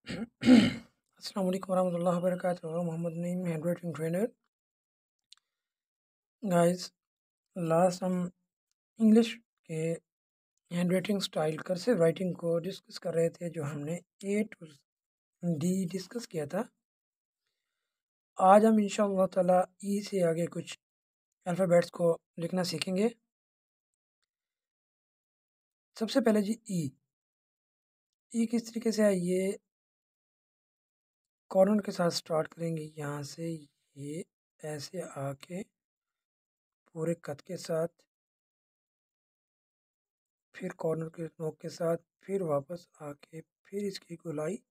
अस्सलाम वालेकुम वरहमतुल्लाहि वबरकातुहू। Mohammed Naeem, hand writing trainer. Guys, last हम इंग्लिश के hand writing style cursive writing को डिस्कस कर रहे थे, जो हमने ए टू डी डिस्कस किया था। आज हम इंशाअल्लाह ताला ई से आगे कुछ अल्फ़ाबेट्स को लिखना सीखेंगे। सबसे पहले जी ई किस तरीके से है, ये कॉर्नर के साथ स्टार्ट करेंगे। यहाँ से ये ऐसे आके पूरे कद के साथ, फिर कॉर्नर के नोक के साथ, फिर वापस आके, फिर इसकी गोलाई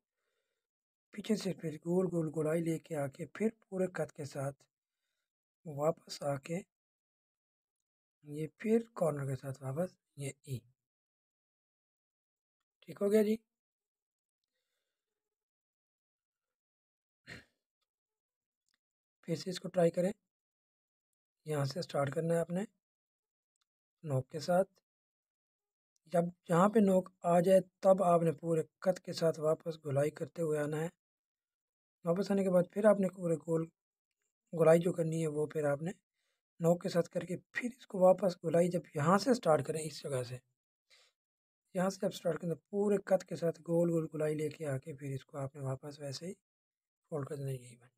पीछे से, फिर गोल गोल गोलाई लेके आके, फिर पूरे कद के साथ वापस आके, ये फिर कॉर्नर के साथ वापस, ये ई। ठीक हो गया जी। फिर से इसको ट्राई करें। यहाँ से स्टार्ट करना है आपने नोक के साथ। जब जहाँ पे नोक आ जाए तब आपने पूरे कद के साथ वापस गोलाई करते हुए आना है। वापस आने के बाद फिर आपने पूरे गोल गोलाई जो करनी है वो फिर आपने नोक के साथ करके, फिर इसको वापस गोलाई जब यहाँ से स्टार्ट करें, इस जगह से यहाँ से जब स्टार्ट करें तो पूरे कद के साथ गोल गोल गोलाई लेके आके, फिर इसको आपने वापस वैसे ही फोल्ड कर देना। यही बन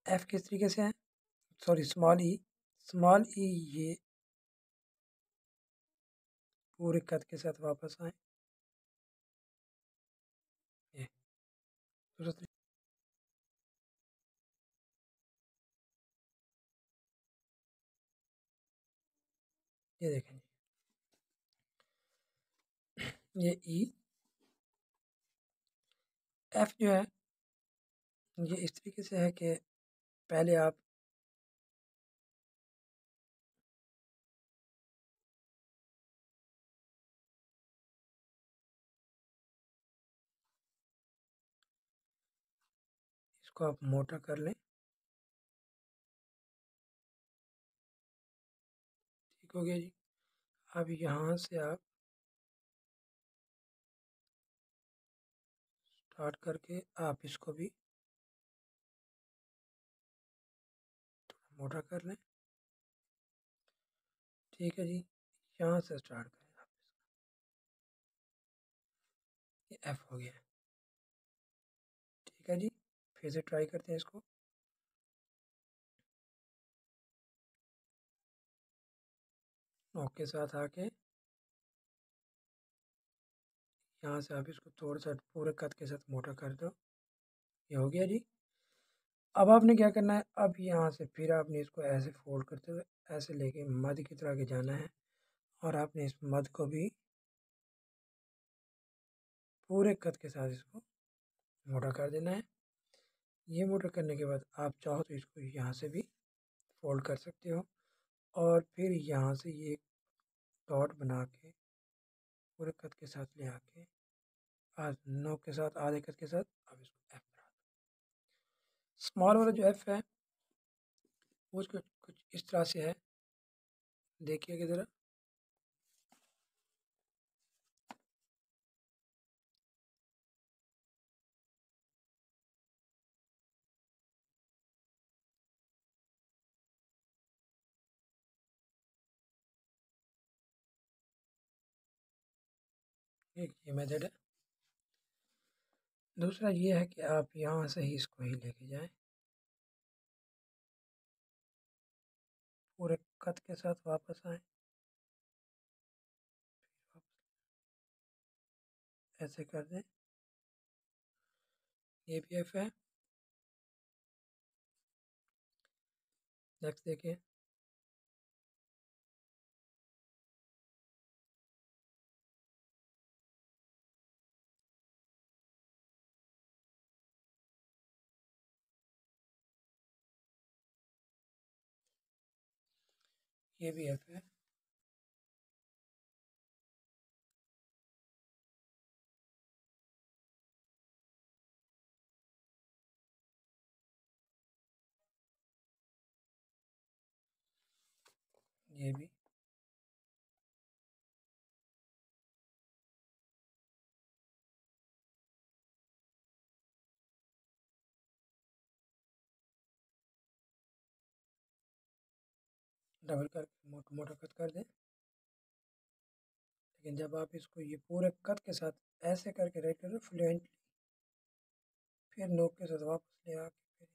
एफ किस तरीके से है, सॉरी स्मॉल ई ये पूरे कद के साथ वापस आए। ये दूसरा ये देखें, ये ई। एफ जो है ये इस तरीके से है कि पहले आप इसको आप मोटा कर लें। ठीक हो गया जी। अब यहाँ से आप स्टार्ट करके आप इसको भी मोटा कर लें। ठीक है जी। यहाँ से स्टार्ट करें आप, ये एफ हो गया। ठीक है जी। फिर से ट्राई करते हैं इसको। नोक के साथ आके यहाँ से आप इसको थोड़ा सा पूरे कद के साथ मोटा कर दो। ये हो गया जी। अब आपने क्या करना है, अब यहाँ से फिर आपने इसको ऐसे फोल्ड करते हुए ऐसे लेके मध्य की तरह आगे जाना है, और आपने इस मध्य को भी पूरे कद के साथ इसको मोटा कर देना है। ये मोटा करने के बाद आप चाहो तो इसको यहाँ से भी फोल्ड कर सकते हो, और फिर यहाँ से ये डॉट बना के पूरे कद के साथ ले आके नोक के साथ आधे कद के साथ अब इसको एफ बना दो। स्मॉल वाला जो एफ है वो कुछ इस तरह से है, देखिए कि ज़रा। एक ये मेथड है। दूसरा ये है कि आप यहाँ से ही इसको ही लेके जाएं, पूरे कद के साथ वापस आएं, ऐसे कर दें। ये भी एफ है। नेक्स्ट देखिए, ये भी एफ है। ये भी डबल करके मोटा मोटा कट कर दें। लेकिन जब आप इसको ये पूरे कट के साथ ऐसे करके राइट करें फ्लुएंटली, फिर नोक के साथ वापस ले आके फिर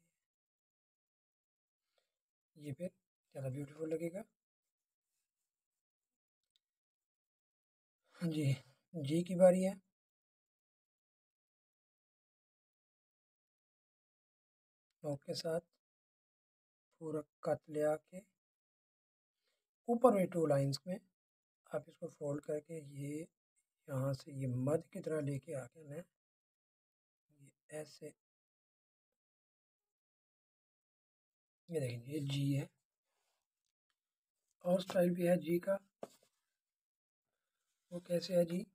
ये फिर ज़्यादा ब्यूटीफुल लगेगा। जी, जी की बारी है। नोक के साथ पूरा कट ले आके ऊपर में 2 लाइंस में आप इसको फोल्ड करके ये यहाँ से ये मध्य की तरह लेके आके मैं ये ऐसे, ये देखिए ये जी है। और स्टाइल भी है जी का, वो कैसे है जी,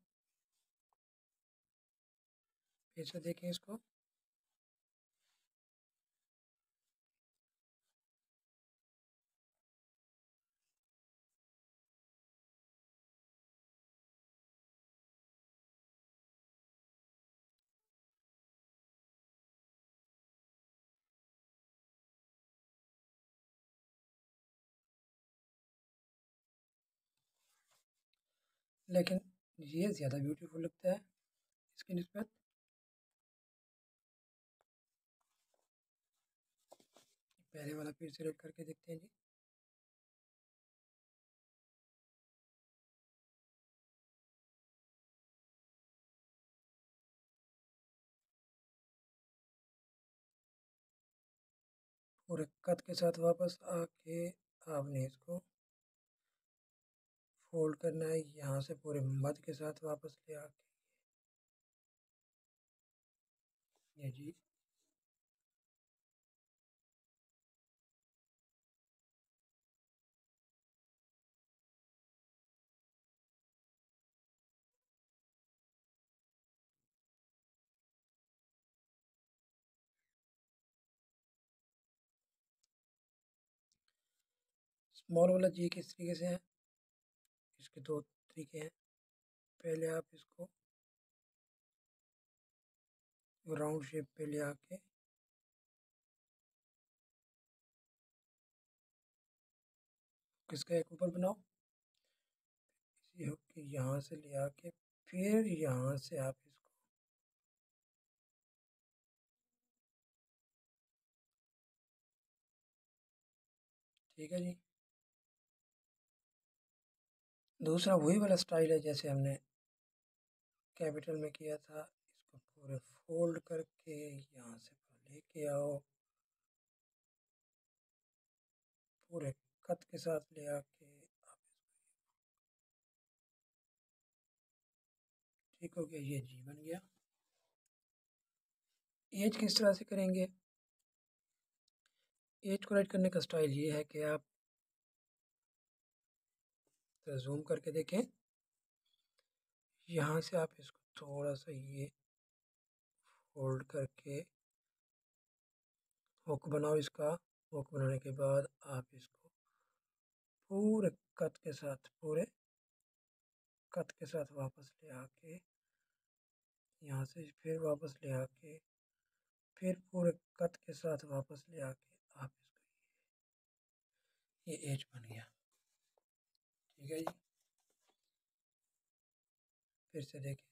फिर से देखें इसको। लेकिन ये ज़्यादा ब्यूटीफुल लगता है इसकी निस्बत। पहले वाला फिर सिलेक्ट करके देखते हैं जी। पूरे कट के साथ वापस आके आपने इसको फोल्ड करना है, यहाँ से पूरे मध्य के साथ वापस ले आके ये जी। स्मॉल वाला जी किस तरीके से है, इसके 2 तरीके हैं। पहले आप इसको राउंड शेप पे ले आके इसका एक ऊपर बनाओ, इसी हुक के यहाँ से ले आके फिर यहाँ से आप इसको ठीक है जी। दूसरा वही वाला स्टाइल है जैसे हमने कैपिटल में किया था। इसको पूरे फोल्ड करके यहाँ से लेके आओ, पूरे कट के साथ ले आके आप ठीक हो गया, ये जी बन गया। एज किस तरह से करेंगे, एज को राइट करने का स्टाइल ये है कि आप तो जूम करके देखें, यहाँ से आप इसको थोड़ा सा ये फोल्ड करके हुक बनाओ इसका। हुक बनाने के बाद आप इसको पूरे कट के साथ, पूरे कट के साथ वापस ले आके यहाँ से फिर वापस ले आके फिर पूरे कट के साथ वापस ले आके आप इसको ये एज बन गया। ठीक है जी, फिर से देखें,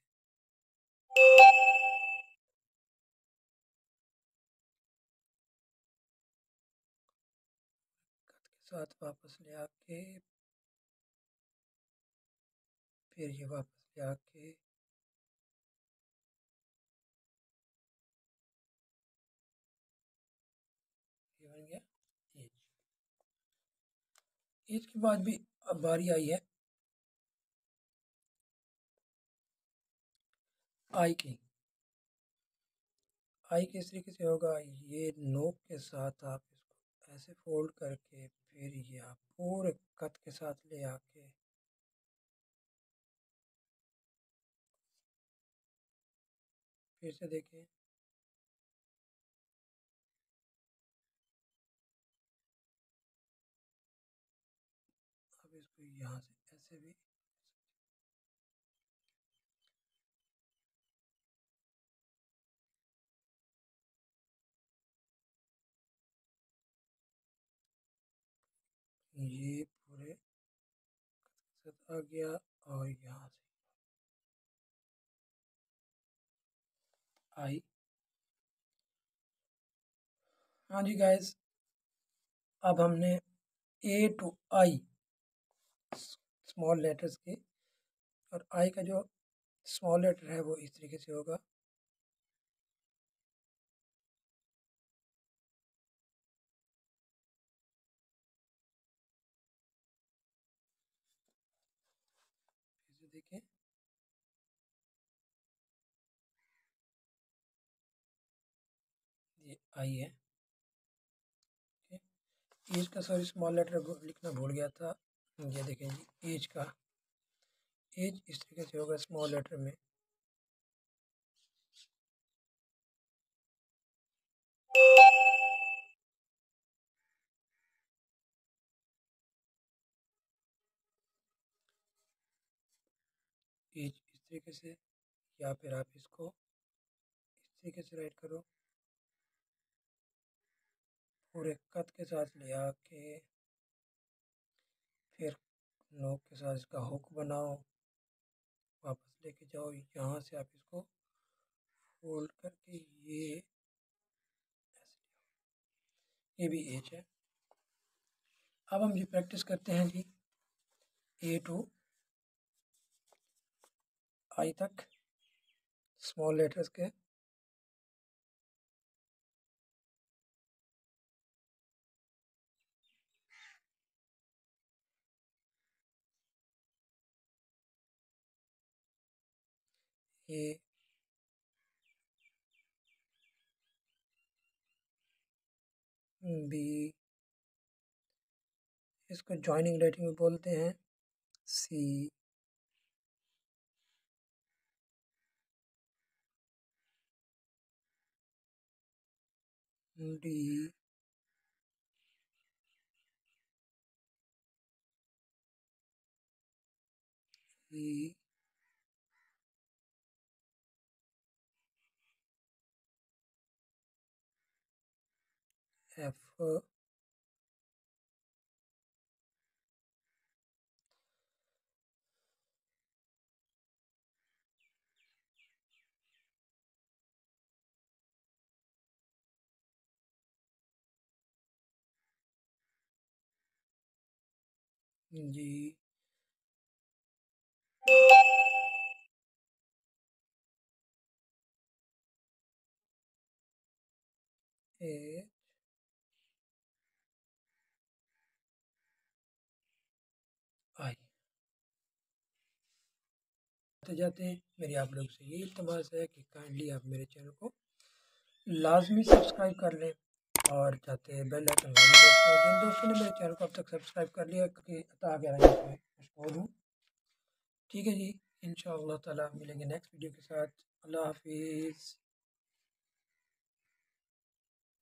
कट के साथ वापस ले आके फिर ये वापस ले आके ये बन गया एज। एज के बाद भी अब बारी आई है आई की। आई किस तरीके से होगा, ये नोक के साथ आप इसको ऐसे फोल्ड करके फिर ये आप पूरे कट के साथ ले आके फिर से देखें, अब इसको यहाँ से ऐसे भी ये साथ आ गया और यहाँ से आई। हाँ जी गाइस, अब हमने ए टू आई स्मॉल लेटर्स के, और आई का जो स्मॉल लेटर है वो इस तरीके से होगा। इसे देखें, ये आई है। एज का सॉरी स्मॉल लेटर लिखना भूल गया था। ये देखें जी, एज का एज इस तरीके से होगा स्मॉल लेटर में। एज इस तरीके से, या फिर आप इसको इस तरीके से राइट करो, पूरे कद के साथ ले आके फिर नोक के साथ इसका हुक बनाओ, वापस लेके जाओ, यहाँ से आप इसको फोल्ड करके ये भी एज है। अब हम ये प्रैक्टिस करते हैं जी, ए टू आई तक स्मॉल लेटर्स के। ए, बी, इसको जॉइनिंग राइटिंग में बोलते हैं, सी, डी, ई, एफ, जी, ए, आई। जाते जाते मेरी आप लोग से यही इल्तमास है कि काइंडली आप मेरे चैनल को लाजमी सब्सक्राइब कर लें, और जाते बेल आइकन वाली दोस्तों, जिन दोस्तों ने मेरे चैनल को अब तक सब्सक्राइब कर लिया क्योंकि अता गया मैं मशहूर हूँ। ठीक है जी, इंशाअल्लाह ताला मिलेंगे नेक्स्ट वीडियो के साथ। अल्लाह हाफिज़।